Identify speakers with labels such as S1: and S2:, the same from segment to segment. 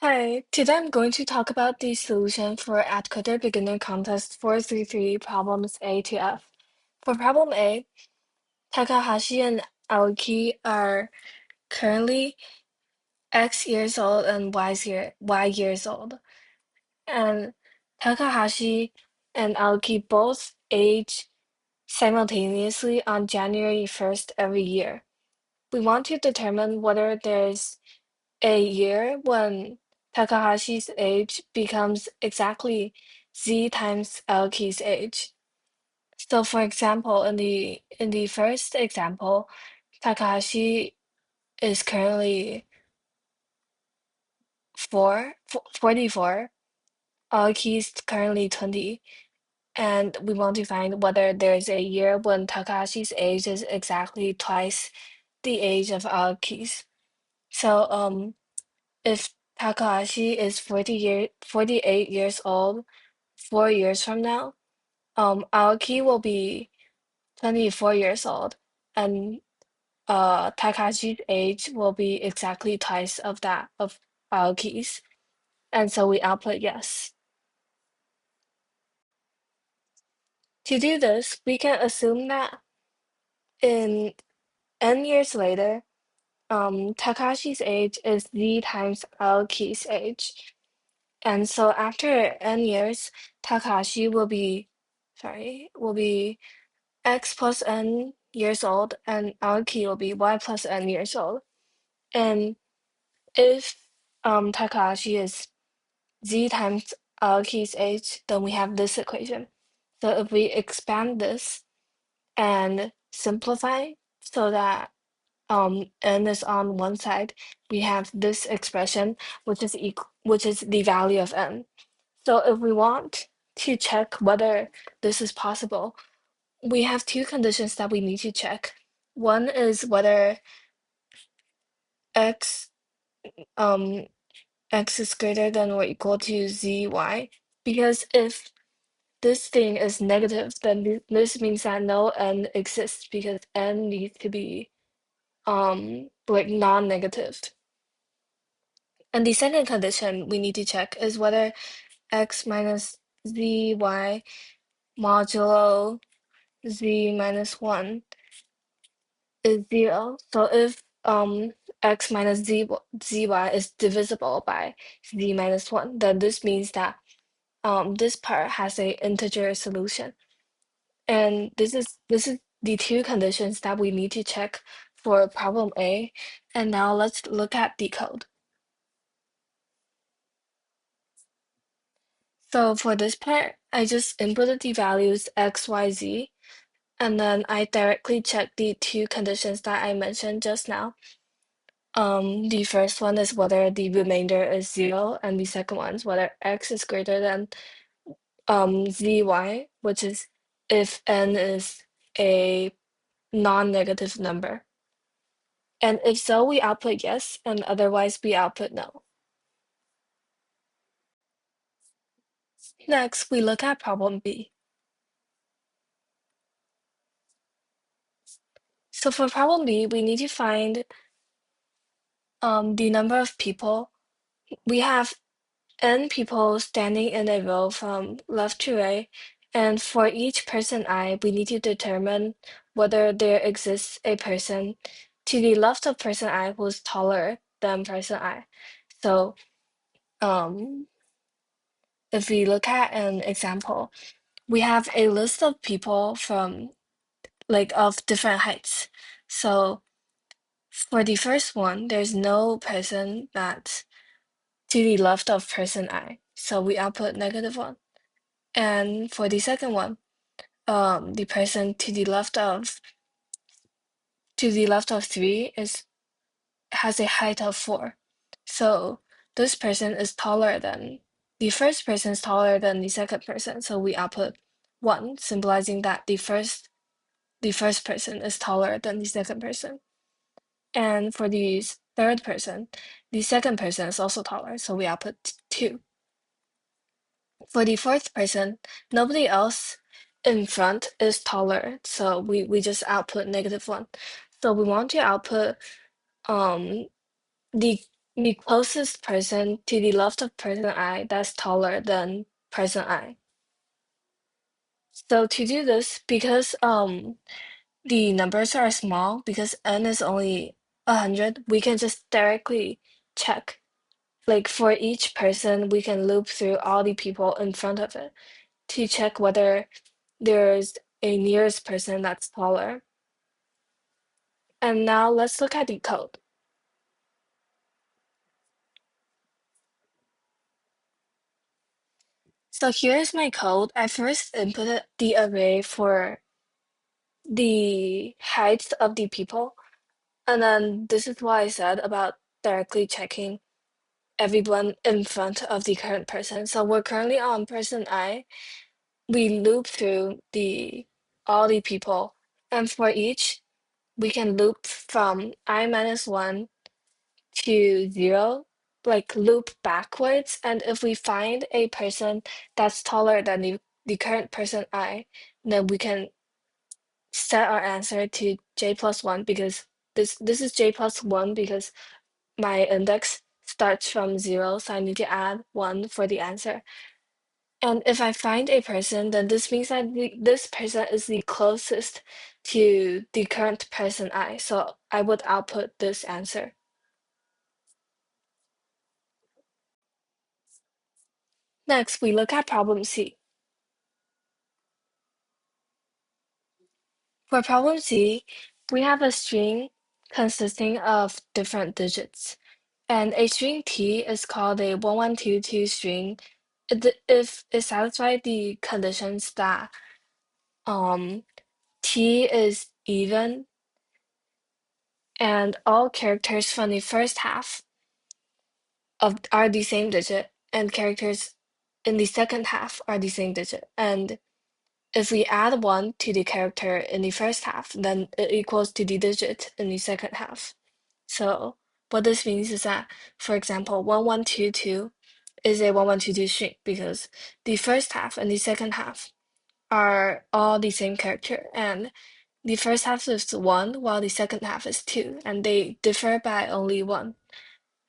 S1: Hi, today I'm going to talk about the solution for Atcoder Beginner Contest 433 problems A to F. For problem A, Takahashi and Aoki are currently X years old and Y years old. And Takahashi and Aoki both age simultaneously on January 1st every year. We want to determine whether there's a year when Takahashi's age becomes exactly z times Aoki's age. So for example, in the first example, Takahashi is currently 44, Aoki's currently 20, and we want to find whether there's a year when Takahashi's age is exactly twice the age of Aoki's. So if Takahashi is 48 years old 4 years from now, Aoki will be 24 years old, and Takahashi's age will be exactly twice of that of Aoki's. And so we output yes. To do this, we can assume that in n years later, Takahashi's age is z times Aoki's age. And so after n years, Takahashi will be x plus n years old, and Aoki will be y plus n years old. And if Takahashi is z times Aoki's age, then we have this equation. So if we expand this and simplify so that n is on one side, we have this expression, which is the value of n. So if we want to check whether this is possible, we have two conditions that we need to check. One is whether x um x is greater than or equal to zy, because if this thing is negative, then this means that no n exists because n needs to be like non-negative. And the second condition we need to check is whether x minus zy modulo z minus 1 is 0. So if x minus zy is divisible by z minus 1, then this means that this part has a integer solution. And this is the two conditions that we need to check for problem A. And now let's look at the code. So for this part, I just inputted the values x, y, z, and then I directly checked the two conditions that I mentioned just now. The first one is whether the remainder is 0, and the second one is whether x is greater than zy, which is if n is a non-negative number. And if so, we output yes, and otherwise we output no. Next, we look at problem B. So for problem B, we need to find the number of people. We have n people standing in a row from left to right, and for each person I, we need to determine whether there exists a person to the left of person I who's taller than person I. So if we look at an example, we have a list of people from of different heights. So for the first one, there's no person that's to the left of person I. So we output -1. And for the second one, the person to the left of 3 has a height of 4. So this person is taller than the first person is taller than the second person. So we output 1, symbolizing that the first person is taller than the second person. And for the third person, the second person is also taller, so we output 2. For the fourth person, nobody else in front is taller, so we just output -1. So we want to output um the the closest person to the left of person I that's taller than person I. So to do this, because the numbers are small, because n is only 100, we can just directly check. Like for each person, we can loop through all the people in front of it to check whether there's a nearest person that's taller. And now let's look at the code. So here's my code. I first inputted the array for the height of the people. And then this is what I said about directly checking everyone in front of the current person. So we're currently on person I. We loop through all the people. And for each, we can loop from I minus 1 to 0, like loop backwards. And if we find a person that's taller than the current person I, then we can set our answer to j plus 1 because this is j plus 1 because my index starts from 0, so I need to add 1 for the answer. And if I find a person, then this means that this person is the closest to the current person I, so I would output this answer. Next, we look at problem C. For problem C, we have a string consisting of different digits. And a string T is called a 1122 string if it satisfies the conditions that T is even and all characters from the first half are the same digit and characters in the second half are the same digit. And if we add 1 to the character in the first half, then it equals to the digit in the second half. So what this means is that, for example, 1122 is a 1122 string because the first half and the second half are all the same character, and the first half is 1 while the second half is 2, and they differ by only 1.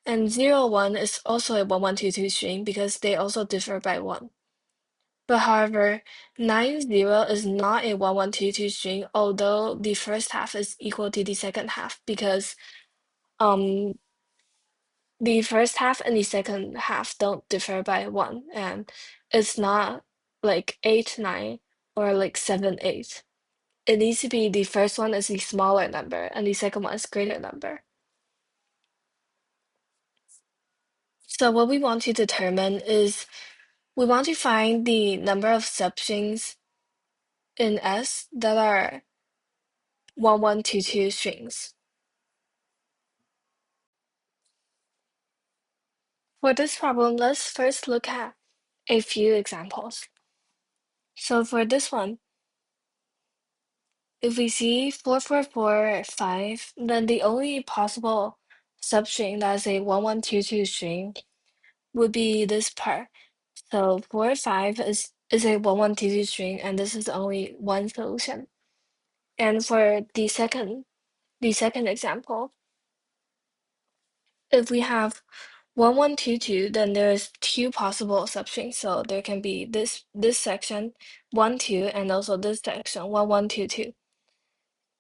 S1: And 01 is also a 1122 string because they also differ by 1. But however, 90 is not a 1122 string, although the first half is equal to the second half because um the first half and the second half don't differ by 1, and it's not like 8, 9, or like 7, 8. It needs to be the first one is the smaller number and the second one is greater number. So what we want to determine is we want to find the number of substrings in S that are 1122 strings. For this problem, let's first look at a few examples. So for this one, if we see 4445, then the only possible substring that is a 1122 string would be this part. So 45 is a 1122 string, and this is only one solution. And for the second example, if we have 1122, then there's two possible substrings. So there can be this section 1, 2, and also this section 1122.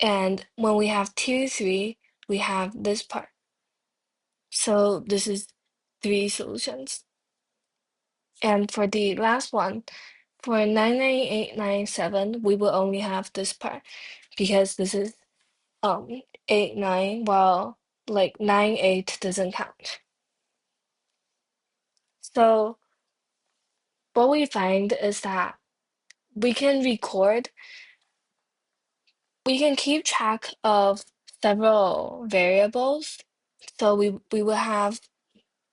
S1: And when we have 2, 3, we have this part. So this is 3 solutions. And for the last one, for 99897, we will only have this part because this is 8, 9, while like 9, 8 doesn't count. So what we find is that we can keep track of several variables. So we will have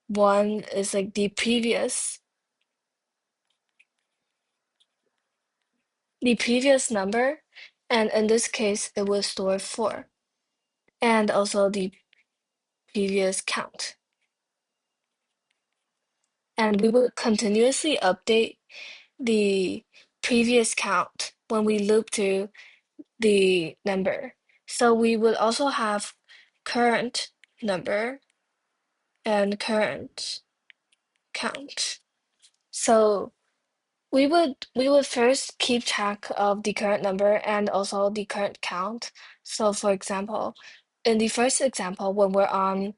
S1: one is like the previous number, and in this case it will store 4, and also the previous count. And we will continuously update the previous count when we loop through the number. So we would also have current number and current count. So we would first keep track of the current number and also the current count. So for example, in the first example, when we're on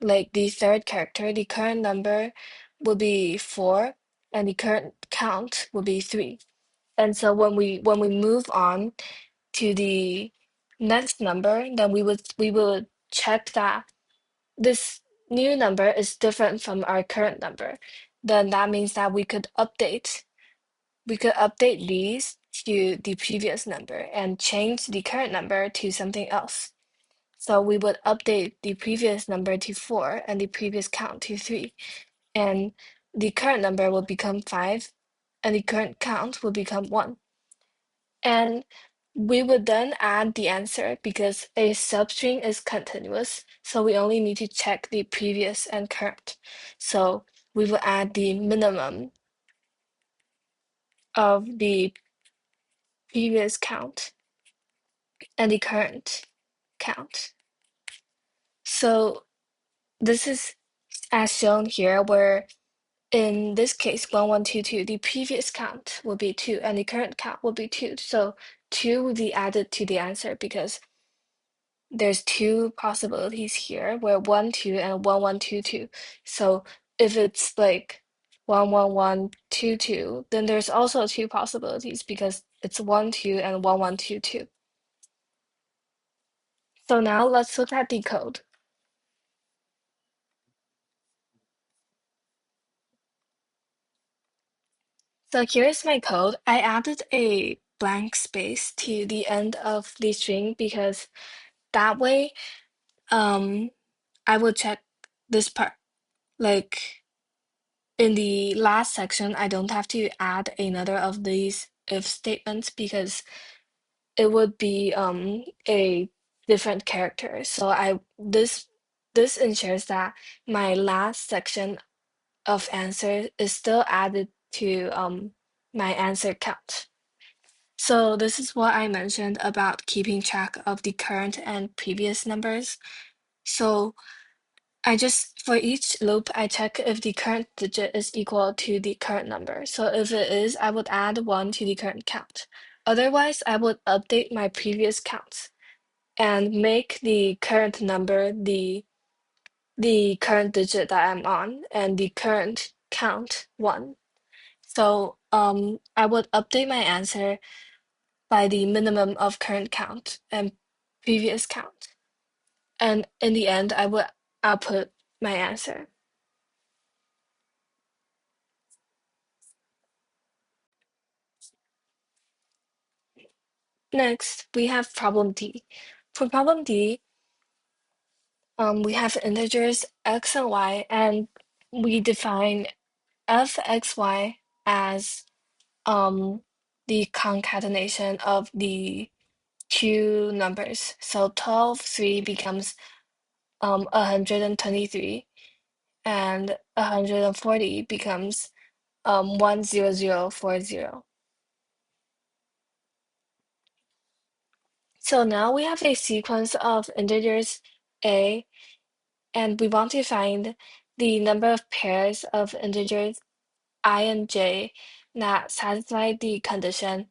S1: like the third character, the current number will be 4 and the current count will be 3. And so when we move on to the next number, then we would check that this new number is different from our current number. Then that means that we could update these to the previous number and change the current number to something else. So we would update the previous number to 4 and the previous count to 3. And the current number will become 5 and the current count will become 1. And we would then add the answer because a substring is continuous, so we only need to check the previous and current. So we will add the minimum of the previous count and the current count. So this is as shown here, where in this case, 1122, the previous count will be 2 and the current count will be 2. So 2 will be added to the answer because there's two possibilities here where 1, 2, and 1, 1, 2, 2. So if it's like 1, 1, 1, 2, 2, then there's also two possibilities because it's 1, 2, and 1, 1, 2, 2. So now let's look at the code. So here's my code. I added a blank space to the end of the string because that way I will check this part. Like in the last section, I don't have to add another of these if statements because it would be a different character. So this ensures that my last section of answer is still added to my answer count. So this is what I mentioned about keeping track of the current and previous numbers. So for each loop, I check if the current digit is equal to the current number. So if it is, I would add 1 to the current count. Otherwise, I would update my previous counts and make the current number the current digit that I'm on and the current count 1. So I would update my answer by the minimum of current count and previous count. And in the end, I would output my answer. Next, we have problem D. For problem D, we have integers x and y, and we define f(x,y) as the concatenation of the two numbers. So 12, 3 becomes 123, and 140 becomes 10040. So now we have a sequence of integers a, and we want to find the number of pairs of integers I and j that satisfy the condition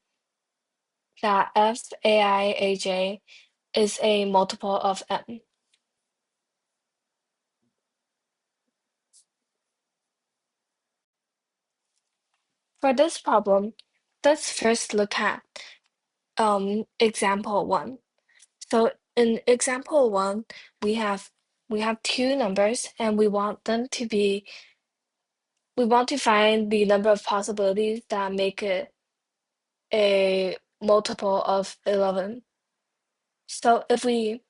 S1: that f(ai,aj) is a multiple of n. For this problem, let's first look at example 1. So in example 1, we have two numbers and we want to find the number of possibilities that make it a multiple of 11. So if we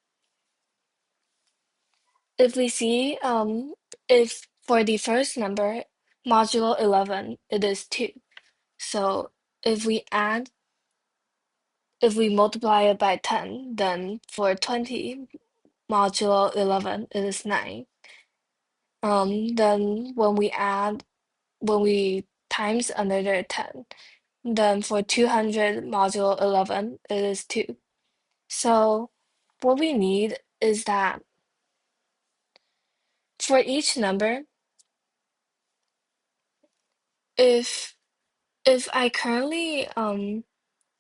S1: see if for the first number modulo 11 it is 2. So if we multiply it by 10, then for 20 modulo 11 it is 9. Then when we times another 10, then for 200 modulo 11 it is 2. So what we need is that for each number, if I currently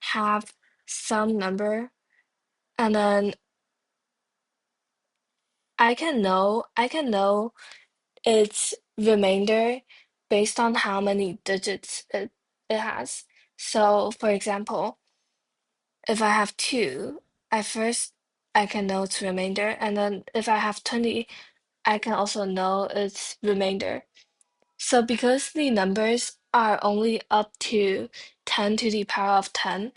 S1: have some number, and then I can know its remainder based on how many digits it has. So for example, if I have 2, I can know its remainder, and then if I have 20, I can also know its remainder. So because the numbers are only up to 10 to the power of 10,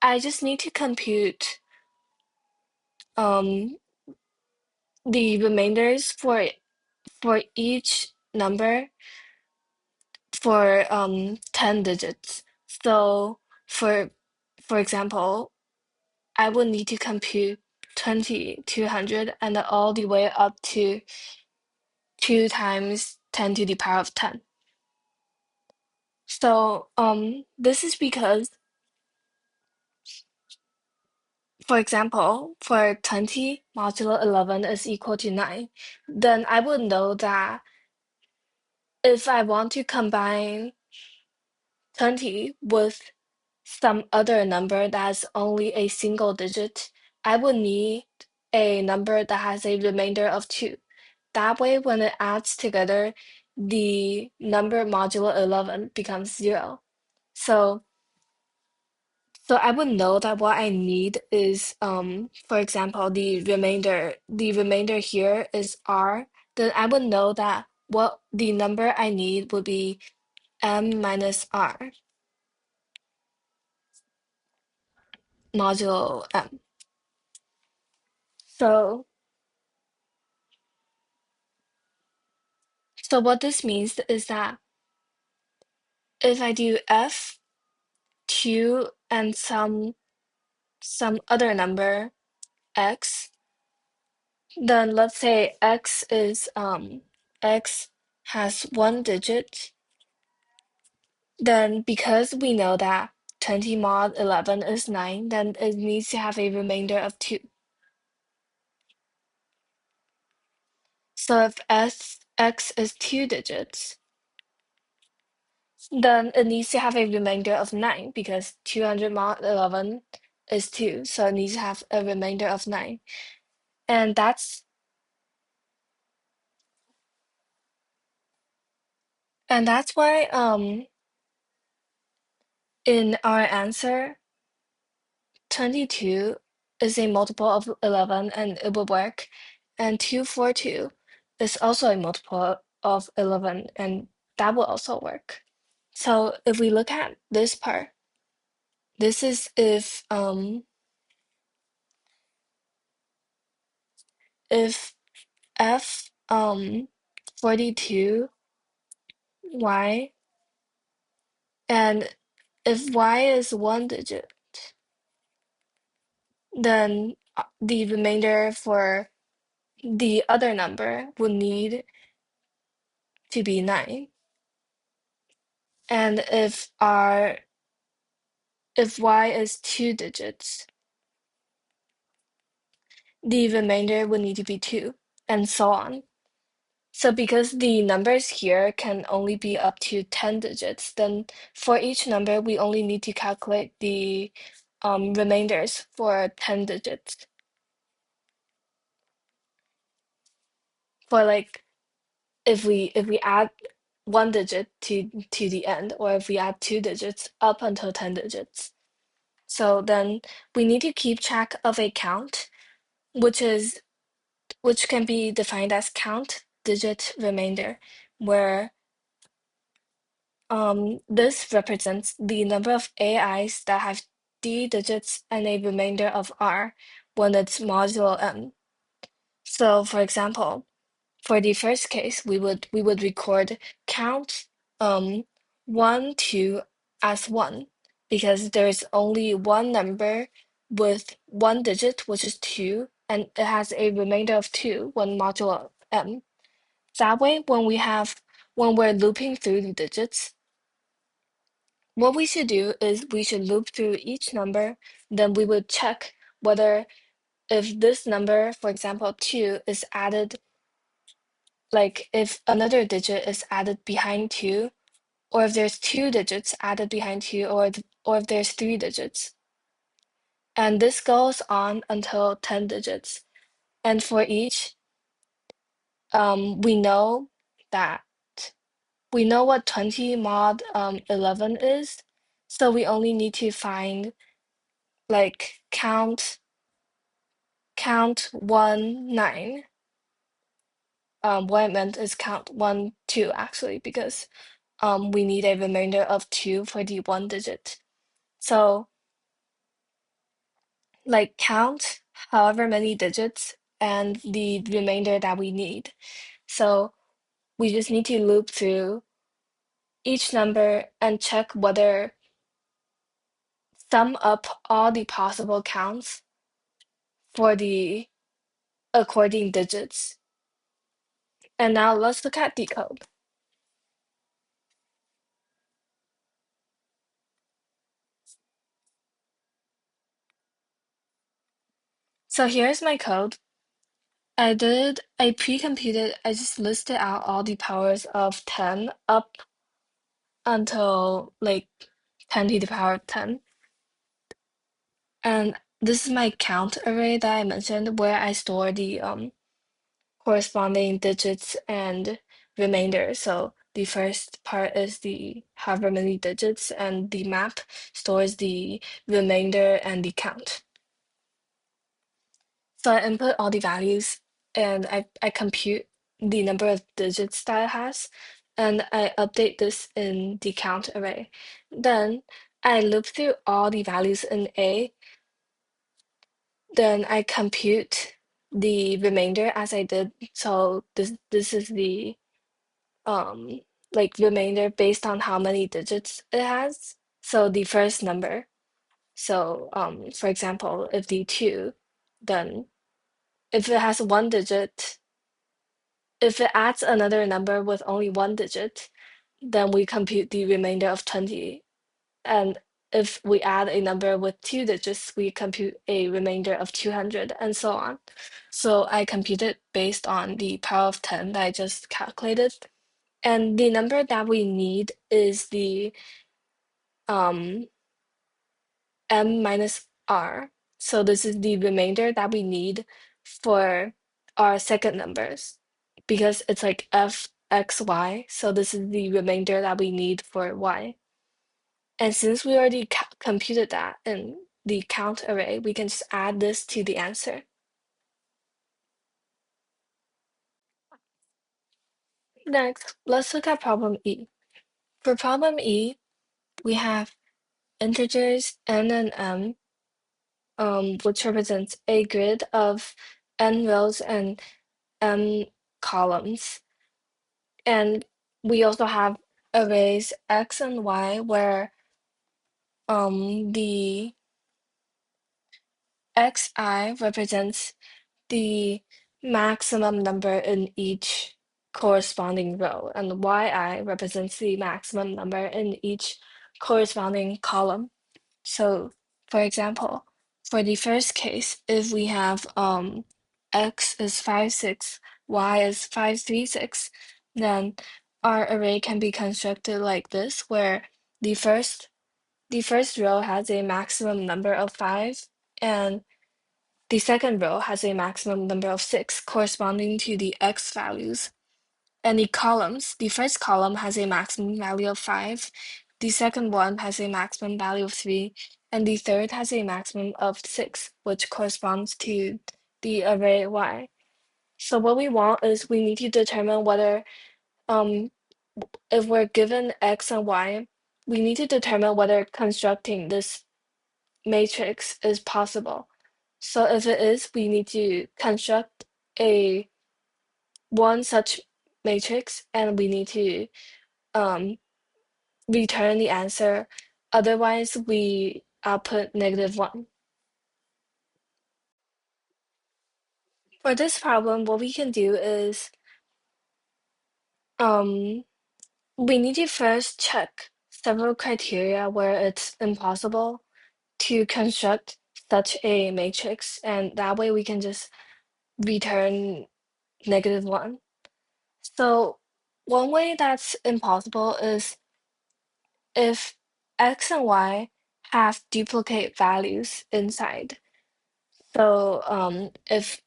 S1: I just need to compute um, the remainders for each number for 10 digits. So for example, I would need to compute 20, 200, and then all the way up to 2 times 10 to the power of 10. So this is because, for example, for 20 modulo 11 is equal to 9, then I would know that if I want to combine 20 with some other number that has only a single digit, I would need a number that has a remainder of 2. That way, when it adds together, the number modulo 11 becomes 0. So I would know that what I need is, for example, the remainder here is R, then I would know that what the number I need would be M minus R modulo M. So what this means is that if I do F, 2, and some other number, X, then let's say X has 1 digit, then because we know that 20 mod 11 is 9, then it needs to have a remainder of 2. So if X is 2 digits, then it needs to have a remainder of 9 because 200 mod 11 is 2, so it needs to have a remainder of 9. And that's why in our answer 22 is a multiple of 11 and it will work, and 242 is also a multiple of 11 and that will also work. So if we look at this part, this is if f 42 y, and if y is 1 digit, then the remainder for the other number would need to be 9. And if y is 2 digits, the remainder would need to be 2, and so on. So because the numbers here can only be up to 10 digits, then for each number, we only need to calculate the remainders for 10 digits. For like, if we add 1 digit to the end, or if we add 2 digits up until 10 digits. So then we need to keep track of a count, which can be defined as count digit remainder, where this represents the number of AIs that have D digits and a remainder of R when it's modulo M. So for example, for the first case, we would record count 1, 2 as 1 because there's only one number with 1 digit, which is 2, and it has a remainder of 2 when modulo M. That way, when we're looping through the digits, what we should do is we should loop through each number, then we would check whether if this number, for example, 2, is added like if another digit is added behind 2, or if there's 2 digits added behind 2, or if there's 3 digits. And this goes on until 10 digits. And for each, we know that we know what 20 mod 11 is, so we only need to find like count 1 9. What I meant is count 1 2 actually, because we need a remainder of 2 for the 1 digit. So like count however many digits and the remainder that we need. So we just need to loop through each number and check whether sum up all the possible counts for the according digits. And now let's look at the code. So here's my code. I pre-computed, I just listed out all the powers of 10 up until like 10 to the power of 10. And this is my count array that I mentioned, where I store the corresponding digits and remainder. So the first part is the however many digits, and the map stores the remainder and the count. So I input all the values, and I compute the number of digits that it has, and I update this in the count array. Then I loop through all the values in A. Then I compute the remainder as I did. So this is the um like remainder based on how many digits it has. So the first number. So for example, if the 2, then if it has 1 digit, if it adds another number with only 1 digit, then we compute the remainder of 20. And if we add a number with 2 digits, we compute a remainder of 200, and so on. So I computed based on the power of 10 that I just calculated. And the number that we need is the m minus r. So this is the remainder that we need for our second numbers, because it's like f x y. So this is the remainder that we need for y. And since we already computed that in the count array, we can just add this to the answer. Next, let's look at problem E. For problem E, we have integers n and m, which represents a grid of n rows and m columns. And we also have arrays x and y, where the xi represents the maximum number in each corresponding row, and yi represents the maximum number in each corresponding column. So, for example, for the first case, if we have x is 5 6, y is 5 3 6, then our array can be constructed like this, where the first row has a maximum number of 5, and the second row has a maximum number of 6, corresponding to the x values. And the columns, the first column has a maximum value of 5, the second one has a maximum value of 3, and the third has a maximum of 6, which corresponds to the array y. So what we want is we need to determine whether, if we're given x and y, we need to determine whether constructing this matrix is possible. So if it is, we need to construct a one such matrix, and we need to return the answer. Otherwise, we output -1. For this problem, what we can do is we need to first check several criteria where it's impossible to construct such a matrix, and that way we can just return -1. So one way that's impossible is if x and y have duplicate values inside. So if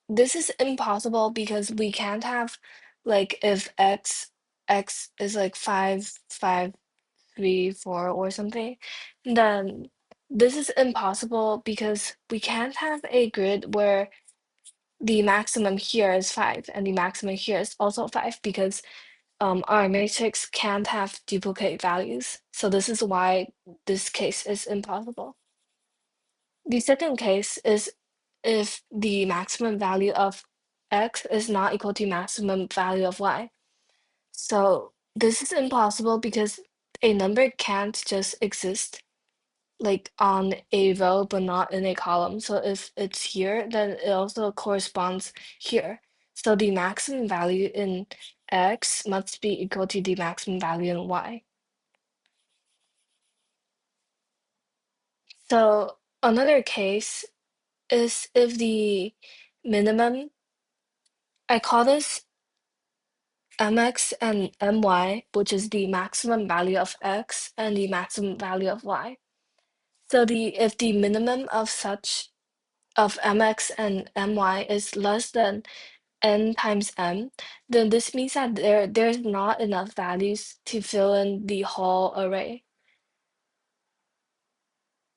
S1: this is impossible because we can't have like if x is like 5, 5, 3, 4 or something, then this is impossible because we can't have a grid where the maximum here is 5 and the maximum here is also 5 because our matrix can't have duplicate values. So this is why this case is impossible. The second case is if the maximum value of x is not equal to maximum value of y. So this is impossible because a number can't just exist like on a row but not in a column. So if it's here, then it also corresponds here. So the maximum value in x must be equal to the maximum value in y. So another case is if the minimum, I call this mx and my, which is the maximum value of x and the maximum value of y. So if the minimum of such of mx and my is less than n times m, then this means that there's not enough values to fill in the whole array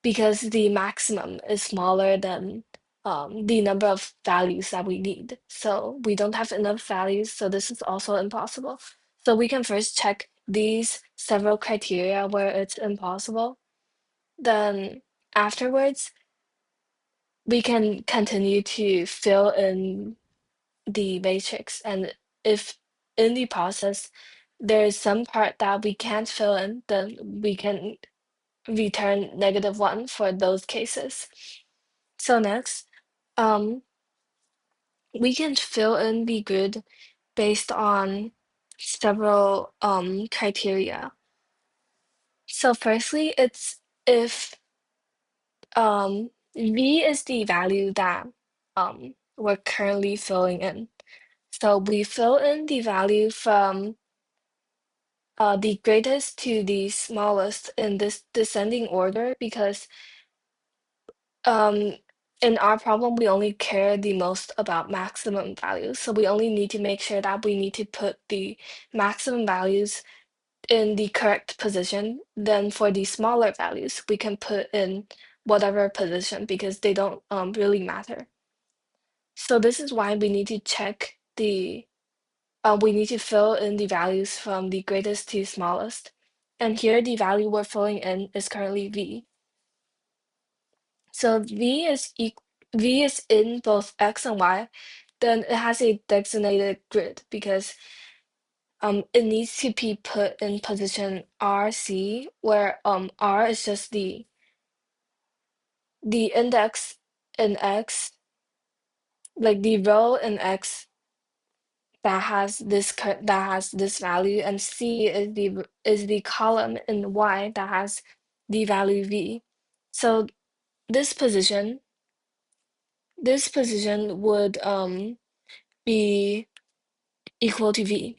S1: because the maximum is smaller than the number of values that we need. So we don't have enough values, so this is also impossible. So we can first check these several criteria where it's impossible. Then afterwards, we can continue to fill in the matrix. And if in the process there is some part that we can't fill in, then we can return -1 for those cases. So next, um, we can fill in the grid based on several criteria. So firstly, it's if V is the value that we're currently filling in. So we fill in the value from the greatest to the smallest in this descending order because um, in our problem, we only care the most about maximum values. So we only need to make sure that we need to put the maximum values in the correct position. Then for the smaller values, we can put in whatever position because they don't really matter. So this is why we need to check we need to fill in the values from the greatest to smallest. And here the value we're filling in is currently V. So V is in both X and Y, then it has a designated grid because it needs to be put in position RC, where R is just the index in X, like the row in X that has this value, and C is the column in Y that has the value V. So this position would be equal to V.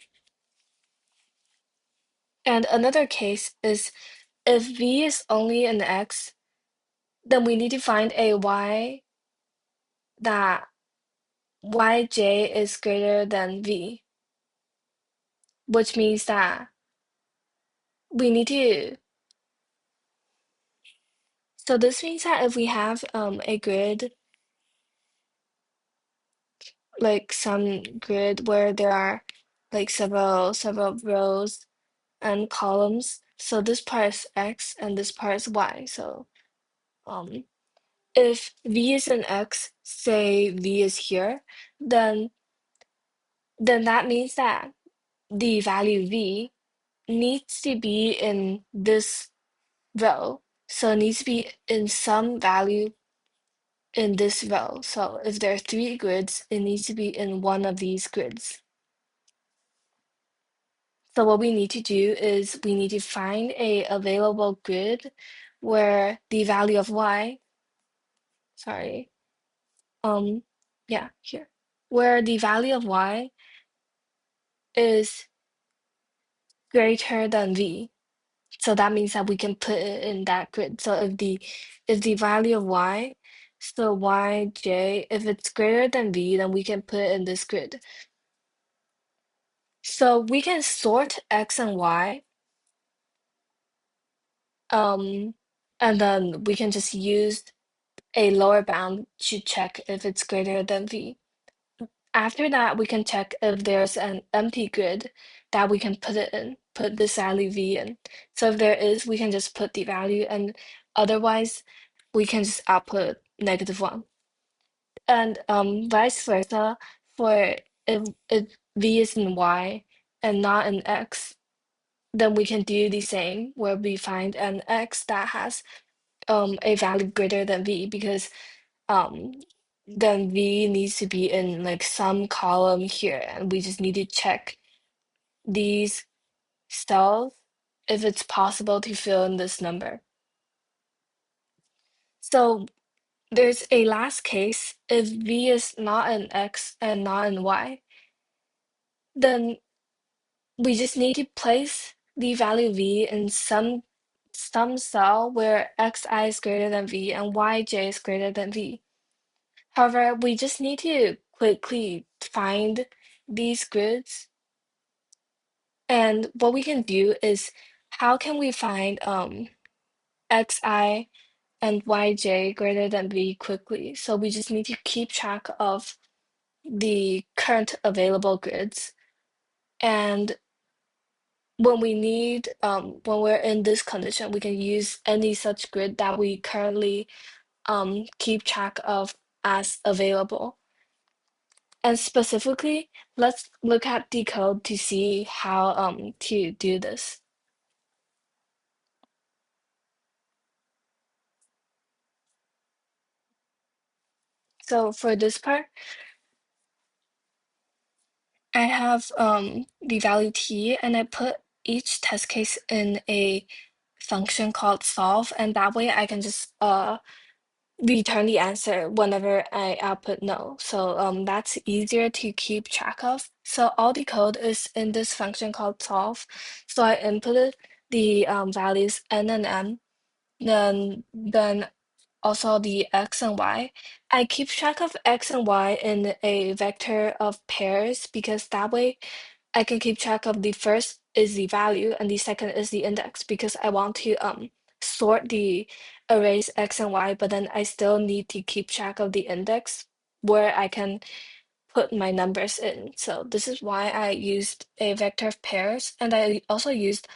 S1: And another case is if V is only an X, then we need to find a Y that Yj is greater than V, which means that we need to, so this means that if we have a grid, like some grid where there are like several rows and columns, so this part is X and this part is Y. So um if V is an X, say V is here, then that means that the value V needs to be in this row. So it needs to be in some value in this row. So if there are 3 grids, it needs to be in one of these grids. So what we need to do is we need to find a available grid where the value of Y, sorry, yeah, here, where the value of Y is greater than v. So that means that we can put it in that grid. So if the value of y, so yj, if it's greater than v, then we can put it in this grid. So we can sort x and y, and then we can just use a lower bound to check if it's greater than v. After that, we can check if there's an empty grid that we can put it in, put this value v in. So if there is, we can just put the value, and otherwise, we can just output -1. And vice versa, for if v is in y and not in x, then we can do the same, where we find an x that has a value greater than v, because um then v needs to be in like some column here, and we just need to check these cells if it's possible to fill in this number. So there's a last case. If v is not in x and not in y, then we just need to place the value v in some cell where xi is greater than v and yj is greater than v. However, we just need to quickly find these grids. And what we can do is, how can we find xi and yj greater than v quickly? So we just need to keep track of the current available grids. And when we're in this condition, we can use any such grid that we currently keep track of as available. And specifically, let's look at the code to see how to do this. So for this part, I have the value t, and I put each test case in a function called solve, and that way I can just return the answer whenever I output no. So that's easier to keep track of. So all the code is in this function called solve. So I inputted the values n and m, then also the x and y. I keep track of x and y in a vector of pairs, because that way I can keep track of the first is the value and the second is the index, because I want to sort the arrays x and y, but then I still need to keep track of the index where I can put my numbers in. So this is why I used a vector of pairs, and I also used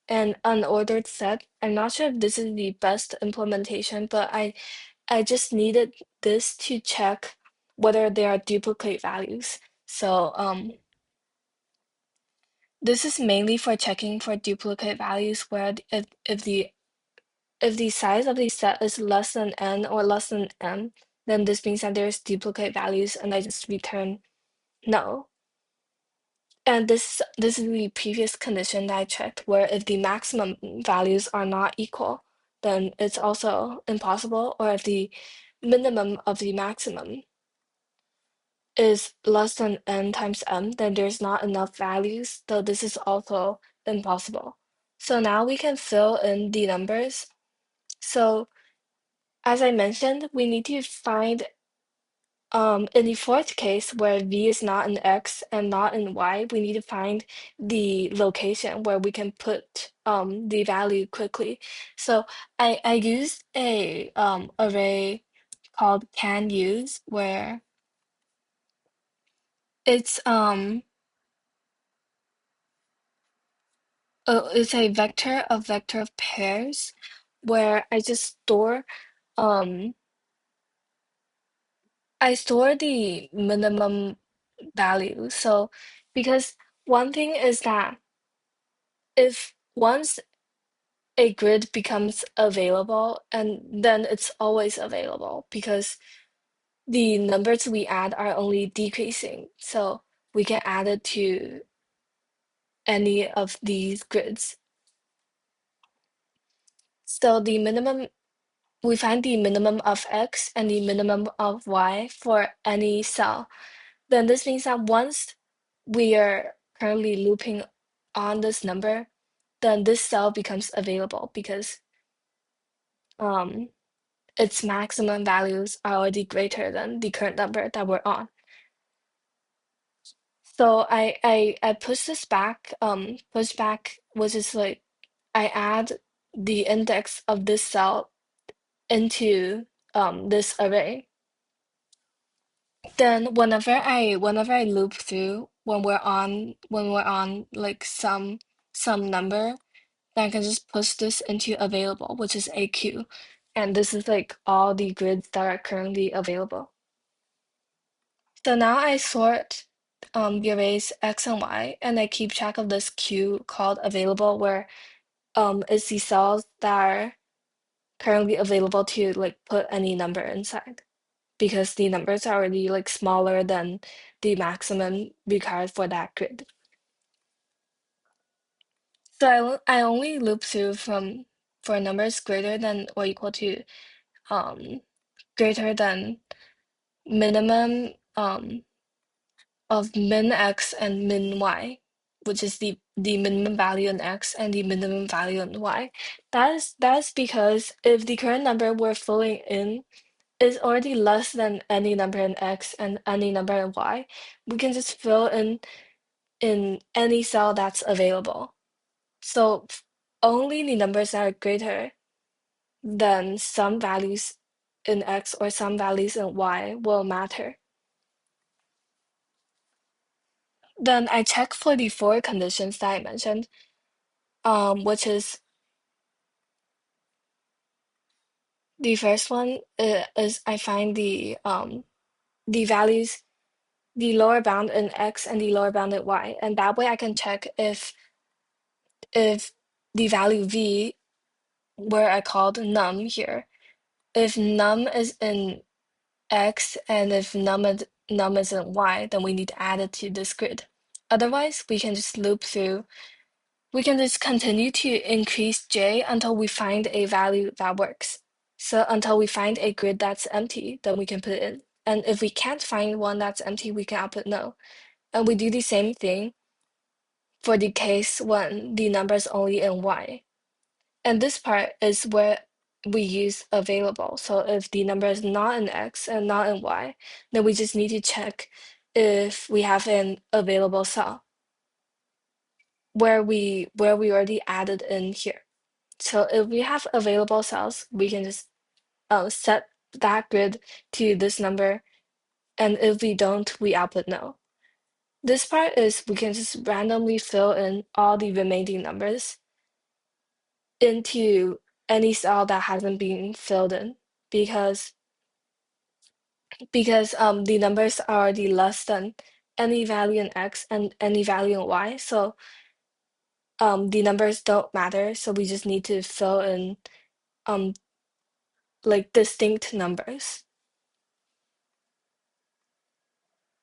S1: an unordered set. I'm not sure if this is the best implementation, but I just needed this to check whether there are duplicate values. So this is mainly for checking for duplicate values, where if the size of the set is less than n or less than m, then this means that there's duplicate values, and I just return no. And this is the previous condition that I checked, where if the maximum values are not equal, then it's also impossible, or if the minimum of the maximum is less than n times m, then there's not enough values, so this is also impossible. So now we can fill in the numbers. So as I mentioned, we need to find in the fourth case, where v is not in x and not in y, we need to find the location where we can put the value quickly. So I used a array called can use, where it's it's a vector of pairs, where um I store the minimum value. So because one thing is that if once a grid becomes available, and then it's always available, because the numbers we add are only decreasing. So we can add it to any of these grids. So we find the minimum of x and the minimum of y for any cell. Then this means that once we are currently looping on this number, then this cell becomes available because um, its maximum values are already greater than the current number that we're on. So I push this back, push back, which is like I add the index of this cell into this array. Then whenever I loop through when we're on like some number, then I can just push this into available, which is AQ. And this is like all the grids that are currently available. So now I sort the arrays X and Y, and I keep track of this queue called available, where it's the cells that are currently available to like put any number inside, because the numbers are already like smaller than the maximum required for that grid. So I only loop through for numbers greater than or equal to um greater than minimum of min x and min y, which is the minimum value in x and the minimum value in y. That's because if the current number we're filling in is already less than any number in x and any number in y, we can just fill in any cell that's available. So only the numbers that are greater than some values in x or some values in y will matter. Then I check for the four conditions that I mentioned, which is the first one is I find the values, the lower bound in x and the lower bound in y, and that way I can check if the value v, where I called num here, if num is in x and if num is in y, then we need to add it to this grid. Otherwise, we can just loop through. We can just continue to increase j until we find a value that works. So until we find a grid that's empty, then we can put it in. And if we can't find one that's empty, we can output no. And we do the same thing for the case when the number is only in y. And this part is where we use available. So if the number is not in x and not in y, then we just need to check if we have an available cell where we already added in here. So if we have available cells, we can just set that grid to this number, and if we don't, we output no. This part is we can just randomly fill in all the remaining numbers into any cell that hasn't been filled in, because the numbers are already less than any value in x and any value in y, so the numbers don't matter, so we just need to fill in um like distinct numbers.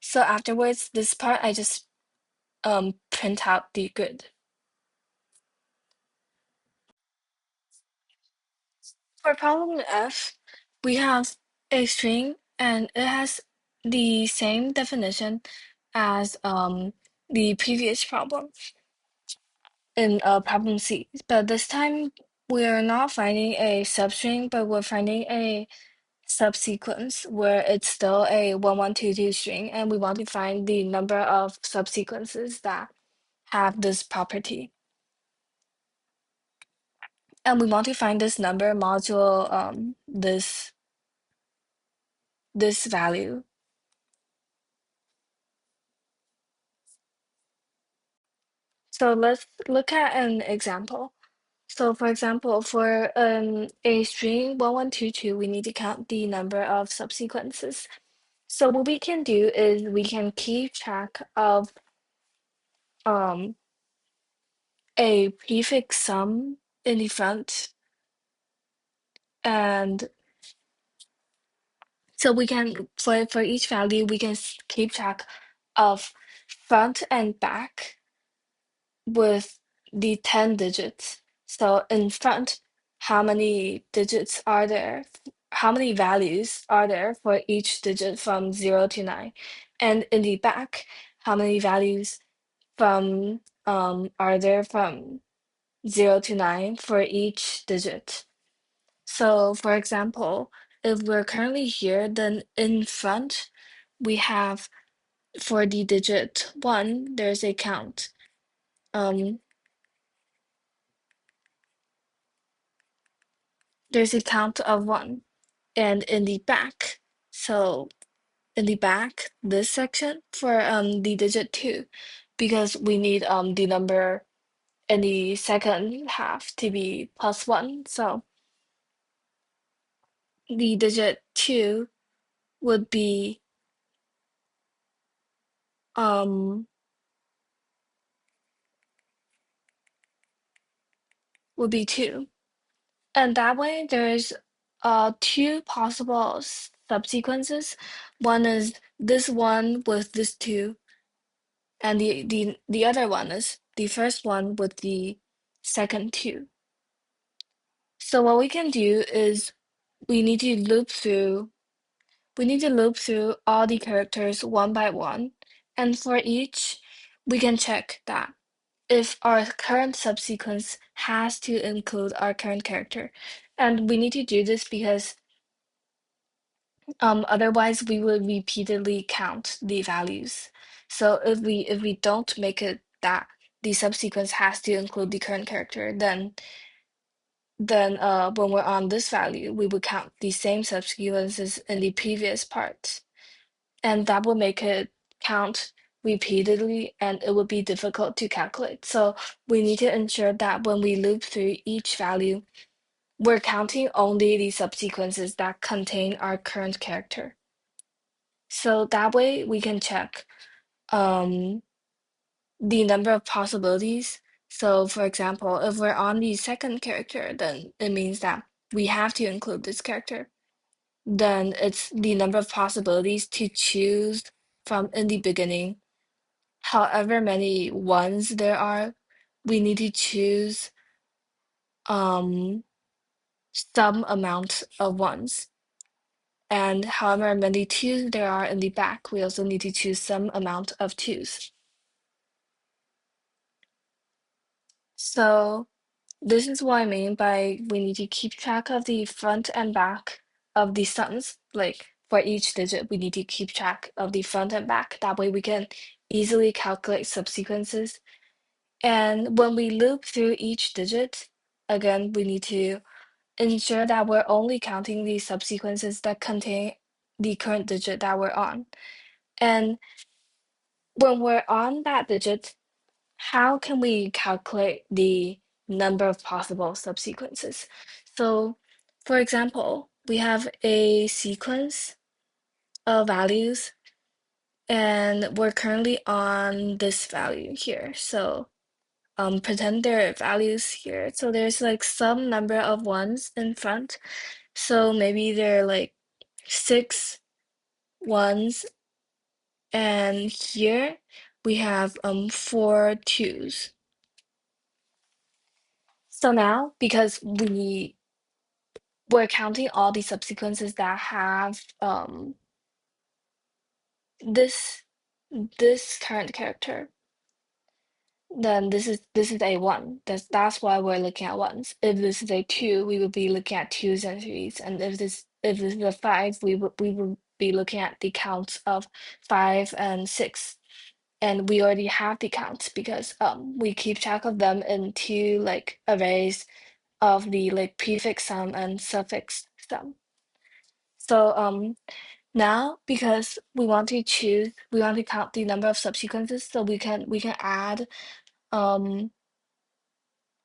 S1: So afterwards, this part I just print out the grid. For problem F, we have a string and it has the same definition as the previous problem in problem C. But this time we're not finding a substring, but we're finding a subsequence where it's still a 1122 string, and we want to find the number of subsequences that have this property. And we want to find this number modulo this value. So let's look at an example. So for example, for a string 1122, we need to count the number of subsequences. So what we can do is we can keep track of um, a prefix sum in the front, and so we can for each value we can keep track of front and back with the 10 digits. So in front, how many digits are there? How many values are there for each digit from 0 to 9? And in the back, how many values from are there from 0 to 9 for each digit. So for example, if we're currently here, then in front we have for the digit 1, there's a count. There's a count of 1. And in the back, so in the back, this section for the digit 2, because we need the number in the second half to be +1. So the digit 2 would be um 2. And that way there's two possible subsequences. One is this one with this 2, and the other one is the first one with the second 2. So what we can do is we need to loop through all the characters one by one, and for each we can check that if our current subsequence has to include our current character. And we need to do this because otherwise we will repeatedly count the values. So if we don't make it that the subsequence has to include the current character, then when we're on this value, we would count the same subsequences in the previous part. And that will make it count repeatedly, and it would be difficult to calculate. So we need to ensure that when we loop through each value, we're counting only the subsequences that contain our current character. So that way we can check um, the number of possibilities. So for example, if we're on the second character, then it means that we have to include this character. Then it's the number of possibilities to choose from in the beginning. However many ones there are, we need to choose um, some amount of ones. And however many twos there are in the back, we also need to choose some amount of twos. So this is what I mean by we need to keep track of the front and back of the sums. Like for each digit, we need to keep track of the front and back. That way we can easily calculate subsequences. And when we loop through each digit, again, we need to ensure that we're only counting the subsequences that contain the current digit that we're on. And when we're on that digit, how can we calculate the number of possible subsequences? So, for example, we have a sequence of values, and we're currently on this value here. So, pretend there are values here. So there's like some number of ones in front. So maybe there are like 6 ones, and here we have 4 twos. So now, because we're counting all the subsequences that have this current character, then this is a 1. That's why we're looking at ones. If this is a 2, we would be looking at twos and threes. And if this is a 5, we would be looking at the counts of 5 and 6. And we already have the counts because we keep track of them in two like arrays of the like prefix sum and suffix sum. So now because we want to count the number of subsequences, so we can add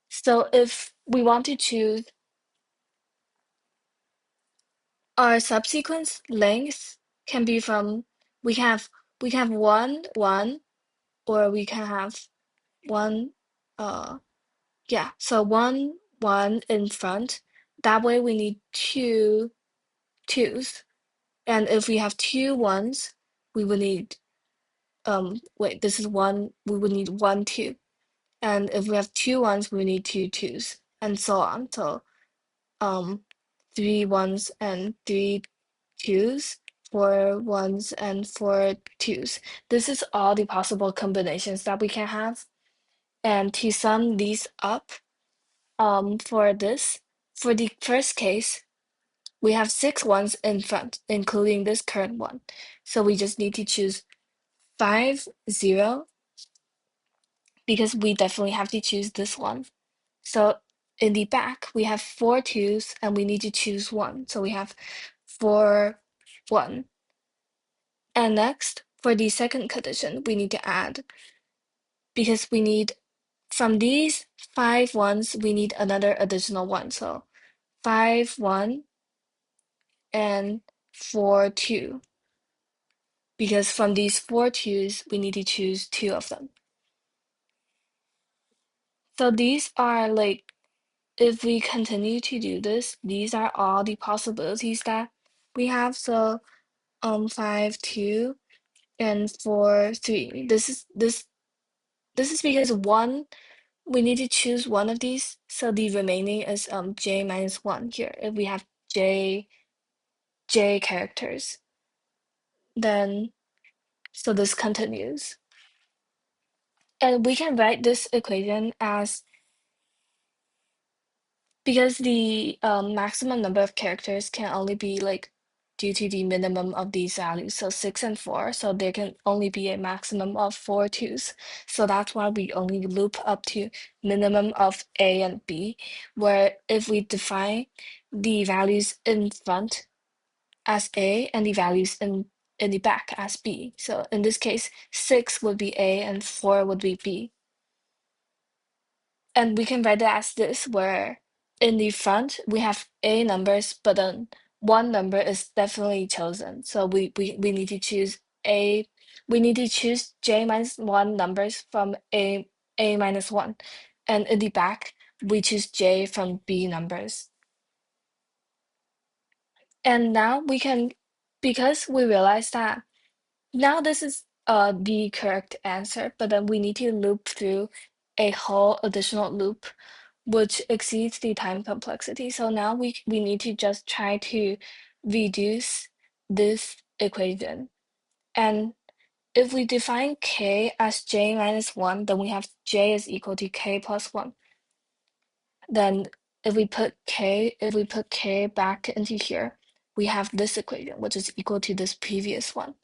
S1: so if we want to choose our subsequence length can be from we can have 1 1, or we can have one yeah, so 1 1 in front. That way we need 2 twos. And if we have 2 ones, we would need wait, this is 1, we would need 1 2. And if we have 2 ones, we need 2 twos, and so on. So 3 ones and 3 twos 4 ones, and 4 twos. This is all the possible combinations that we can have. And to sum these up, for the first case, we have 6 ones in front, including this current one. So we just need to choose 5, 0, because we definitely have to choose this one. So in the back, we have 4 twos, and we need to choose 1. So we have 4, 1. And next, for the second condition, we need to add, because we need, from these 5 ones, we need another additional 1. So 5, 1, and 4, 2. Because from these 4 twos, we need to choose 2 of them. So these are like, if we continue to do this, these are all the possibilities that we have. So 5, 2, and 4, 3. This is because we need to choose one of these. So the remaining is j minus 1 here. If we have j characters, then so this continues. And we can write this equation as, because the maximum number of characters can only be like due to the minimum of these values, so 6 and 4, so there can only be a maximum of 4 twos. So that's why we only loop up to minimum of A and B, where if we define the values in front as A and the values in the back as B. So in this case, 6 would be A and 4 would be B. And we can write it as this, where in the front we have A numbers, but then one number is definitely chosen. So we need to choose A, we need to choose J minus 1 numbers from A minus 1. And in the back, we choose J from B numbers. And now we can, because we realize that now this is the correct answer, but then we need to loop through a whole additional loop which exceeds the time complexity. So now we need to just try to reduce this equation. And if we define k as j minus 1, then we have j is equal to k plus 1. Then if we put k back into here, we have this equation, which is equal to this previous one.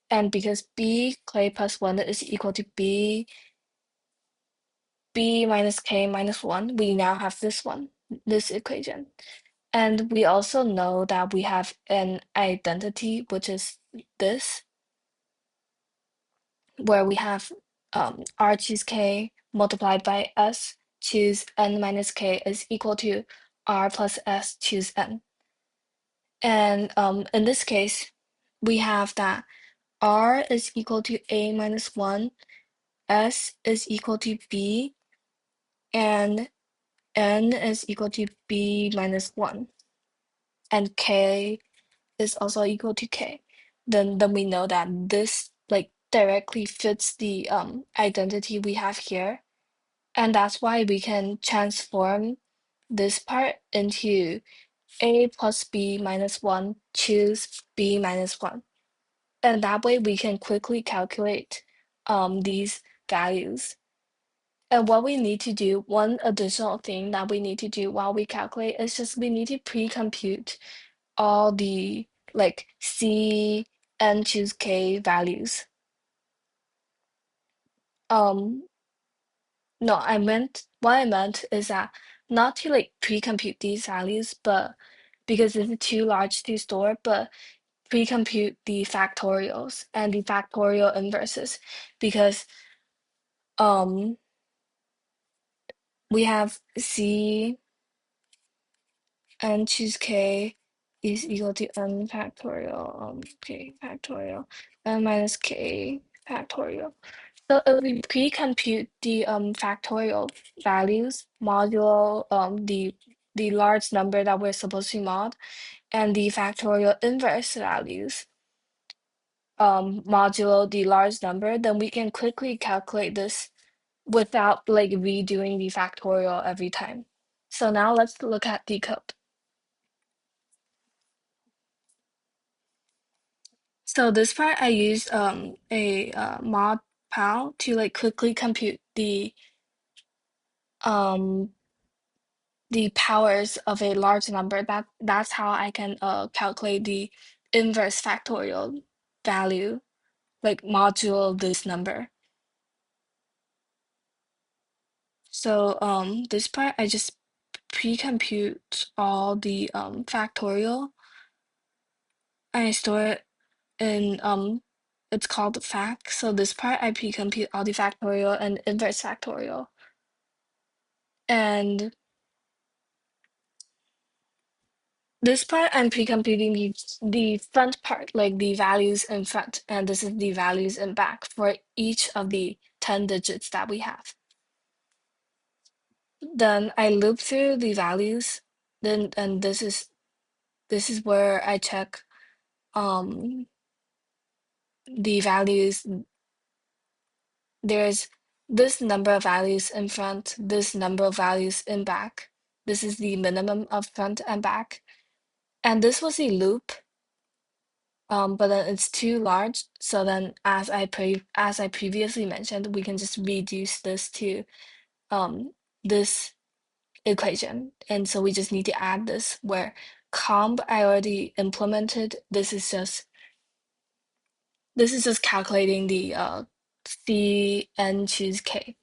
S1: And because b k plus 1 is equal to b minus k minus 1, we now have this equation. And we also know that we have an identity, which is this, where we have r choose k multiplied by s choose n minus k is equal to r plus s choose n. And in this case, we have that r is equal to a minus 1, s is equal to b, and n is equal to b minus 1, and k is also equal to k. Then we know that this like directly fits the identity we have here. And that's why we can transform this part into a plus b minus 1 choose b minus 1. And that way we can quickly calculate these values. And what we need to do, one additional thing that we need to do while we calculate is just we need to pre-compute all the like C and choose K values. No, what I meant is that not to like pre-compute these values, but because it's too large to store, but pre-compute the factorials and the factorial inverses, because um we have C and choose k is equal to n factorial k factorial n minus k factorial. So if we pre-compute the factorial values modulo the large number that we're supposed to mod, and the factorial inverse values modulo the large number, then we can quickly calculate this without like redoing the factorial every time. So now let's look at the code. So this part I used a mod pal to like quickly compute um the powers of a large number. That's how I can calculate the inverse factorial value, like modulo this number. So this part I just pre-compute all the factorial and I store it in it's called fact. So this part I pre-compute all the factorial and inverse factorial. And this part I'm pre-computing the front part, like the values in front, and this is the values in back for each of the 10 digits that we have. Then I loop through the values, and this is where I check the values. There's this number of values in front, this number of values in back. This is the minimum of front and back. And this was a loop, but then it's too large. So then as I previously mentioned, we can just reduce this to this equation. And so we just need to add this where comp I already implemented. This is just calculating the C n choose K.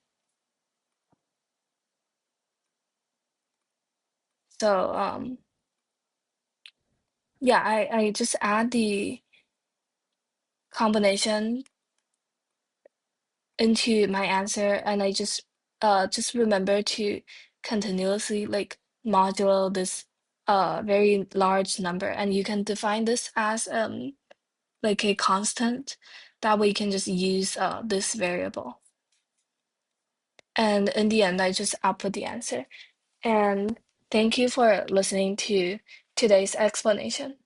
S1: So yeah, I just add the combination into my answer, and I just remember to continuously like modulo this very large number, and you can define this as like a constant. That way you can just use this variable. And in the end, I just output the answer. And thank you for listening to today's explanation.